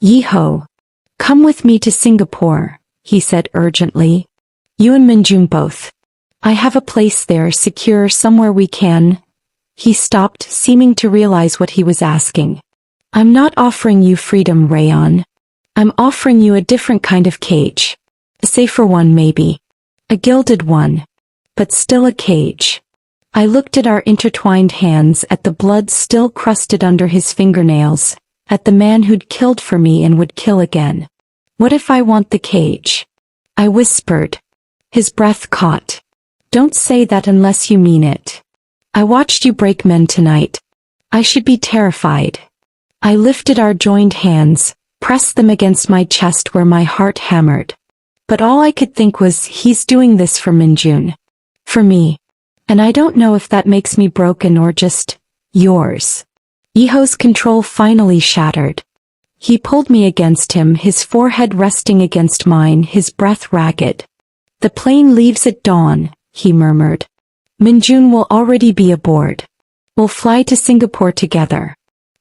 "Yiho, come with me to Singapore," he said urgently. "You and Minjun both. I have a place there, secure, somewhere we can..." He stopped, seeming to realize what he was asking. "I'm not offering you freedom, Raon. I'm offering you a different kind of cage. A safer one maybe. A gilded one. But still a cage." I looked at our intertwined hands, at the blood still crusted under his fingernails, at the man who'd killed for me and would kill again. "What if I want the cage?" I whispered. His breath caught. "Don't say that unless you mean it. I watched you break men tonight. I should be terrified." I lifted our joined hands, pressed them against my chest where my heart hammered. But all I could think was, he's doing this for Minjun. For me. And I don't know if that makes me broken or just yours. Yiho's control finally shattered. He pulled me against him, his forehead resting against mine, his breath ragged. The plane leaves at dawn, he murmured. Minjun will already be aboard. We'll fly to Singapore together.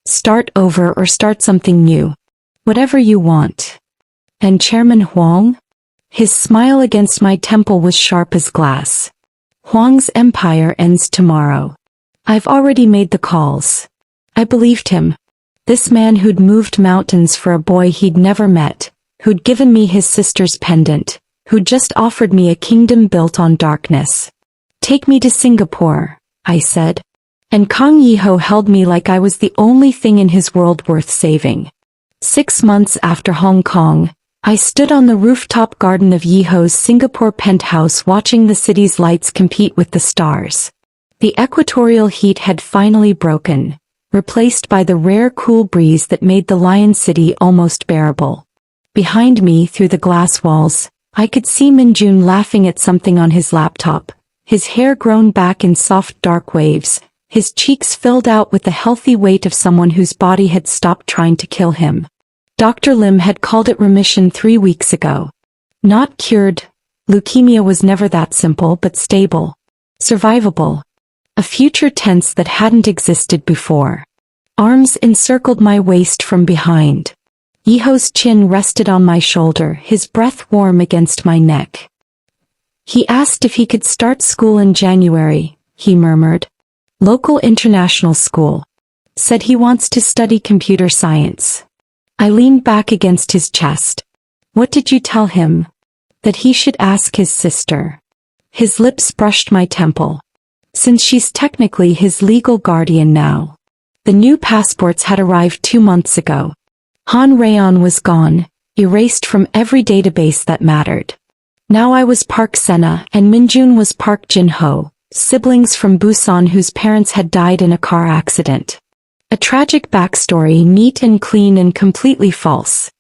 Start over or start something new. Whatever you want. And Chairman Huang? His smile against my temple was sharp as glass. Huang's empire ends tomorrow. I've already made the calls. I believed him. This man who'd moved mountains for a boy he'd never met, who'd given me his sister's pendant, who'd just offered me a kingdom built on darkness. Take me to Singapore, I said. And Kang Yiho held me like I was the only thing in his world worth saving. 6 months after Hong Kong, I stood on the rooftop garden of Yiho's Singapore penthouse watching the city's lights compete with the stars. The equatorial heat had finally broken, replaced by the rare cool breeze that made the Lion City almost bearable. Behind me, through the glass walls, I could see Minjun laughing at something on his laptop, his hair grown back in soft dark waves, his cheeks filled out with the healthy weight of someone whose body had stopped trying to kill him. Dr. Lim had called it remission 3 weeks ago. Not cured, leukemia was never that simple but stable. Survivable. A future tense that hadn't existed before. Arms encircled my waist from behind. Yiho's chin rested on my shoulder, his breath warm against my neck. He asked if he could start school in January, he murmured. Local international school. Said he wants to study computer science. I leaned back against his chest. What did you tell him? That he should ask his sister. His lips brushed my temple. Since she's technically his legal guardian now. The new passports had arrived 2 months ago. Han Raon was gone, erased from every database that mattered. Now I was Park Sena and Minjun was Park Jin-ho, siblings from Busan whose parents had died in a car accident. A tragic backstory, neat and clean and completely false.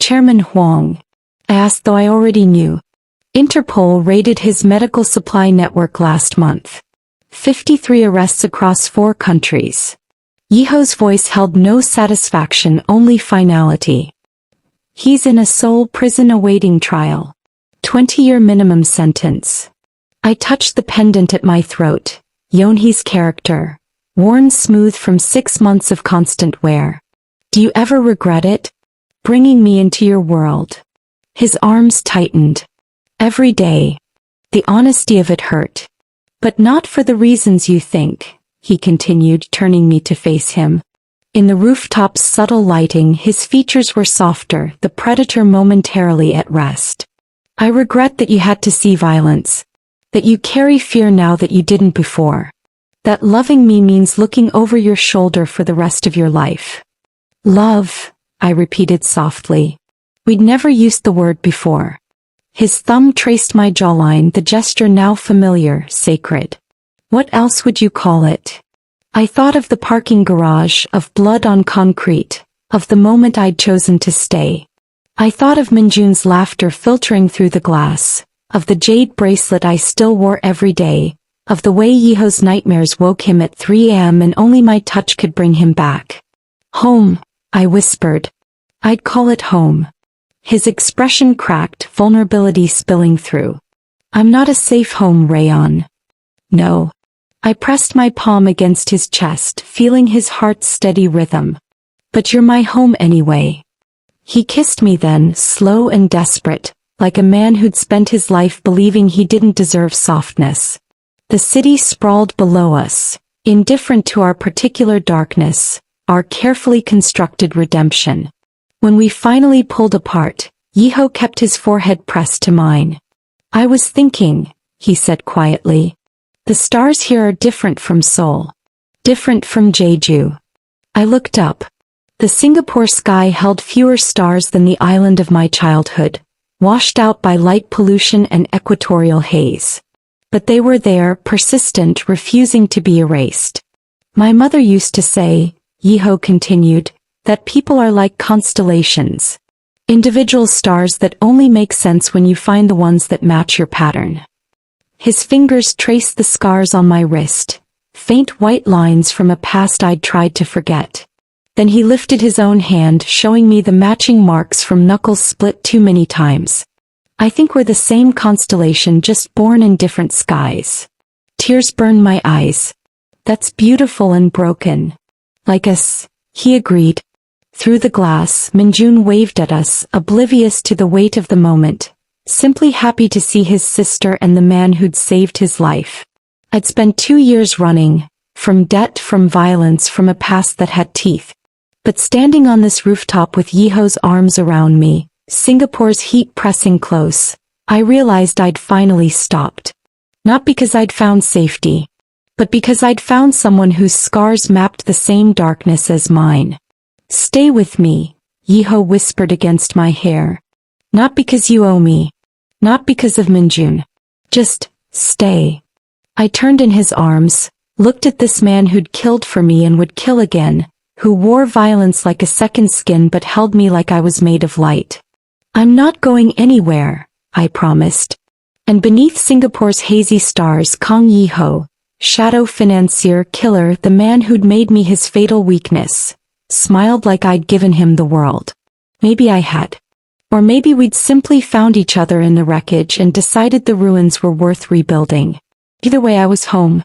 Chairman Huang. I asked, though I already knew. Interpol raided his medical supply network last month. 53 arrests across 4 countries. Yiho's voice held no satisfaction, only finality. He's in a Seoul prison awaiting trial. 20-year minimum sentence. I touched the pendant at my throat. Yeonhee's character. Worn smooth from 6 months of constant wear. Do you ever regret it? Bringing me into your world. His arms tightened. Every day. The honesty of it hurt. But not for the reasons you think, he continued, turning me to face him. In the rooftop's subtle lighting, his features were softer, the predator momentarily at rest. I regret that you had to see violence. That you carry fear now that you didn't before. That loving me means looking over your shoulder for the rest of your life. Love, I repeated softly. We'd never used the word before. His thumb traced my jawline, the gesture now familiar, sacred. What else would you call it? I thought of the parking garage, of blood on concrete, of the moment I'd chosen to stay. I thought of Minjun's laughter filtering through the glass, of the jade bracelet I still wore every day, of the way Yiho's nightmares woke him at 3 a.m. and only my touch could bring him back. Home, I whispered. I'd call it home. His expression cracked, vulnerability spilling through. I'm not a safe home, Rayon. No. I pressed my palm against his chest, feeling his heart's steady rhythm. But you're my home anyway. He kissed me then, slow and desperate, like a man who'd spent his life believing he didn't deserve softness. The city sprawled below us, indifferent to our particular darkness, our carefully constructed redemption. When we finally pulled apart, Yiho kept his forehead pressed to mine. I was thinking, he said quietly. The stars here are different from Seoul. Different from Jeju. I looked up. The Singapore sky held fewer stars than the island of my childhood, washed out by light pollution and equatorial haze. But they were there, persistent, refusing to be erased. My mother used to say, Yiho continued, that people are like constellations. Individual stars that only make sense when you find the ones that match your pattern. His fingers traced the scars on my wrist, faint white lines from a past I'd tried to forget. Then he lifted his own hand, showing me the matching marks from knuckles split too many times. I think we're the same constellation, just born in different skies. Tears burned my eyes. That's beautiful and broken. Like us, he agreed. Through the glass, Minjun waved at us, oblivious to the weight of the moment, simply happy to see his sister and the man who'd saved his life. I'd spent 2 years running, from debt, from violence, from a past that had teeth. But standing on this rooftop with Yiho's arms around me, Singapore's heat pressing close, I realized I'd finally stopped. Not because I'd found safety, but because I'd found someone whose scars mapped the same darkness as mine. Stay with me, Yiho whispered against my hair. Not because you owe me. Not because of Minjun. Just, stay. I turned in his arms, looked at this man who'd killed for me and would kill again, who wore violence like a second skin but held me like I was made of light. I'm not going anywhere, I promised. And beneath Singapore's hazy stars, Kang Yiho, shadow financier killer, the man who'd made me his fatal weakness, smiled like I'd given him the world. Maybe I had. Or maybe we'd simply found each other in the wreckage and decided the ruins were worth rebuilding. Either way, I was home.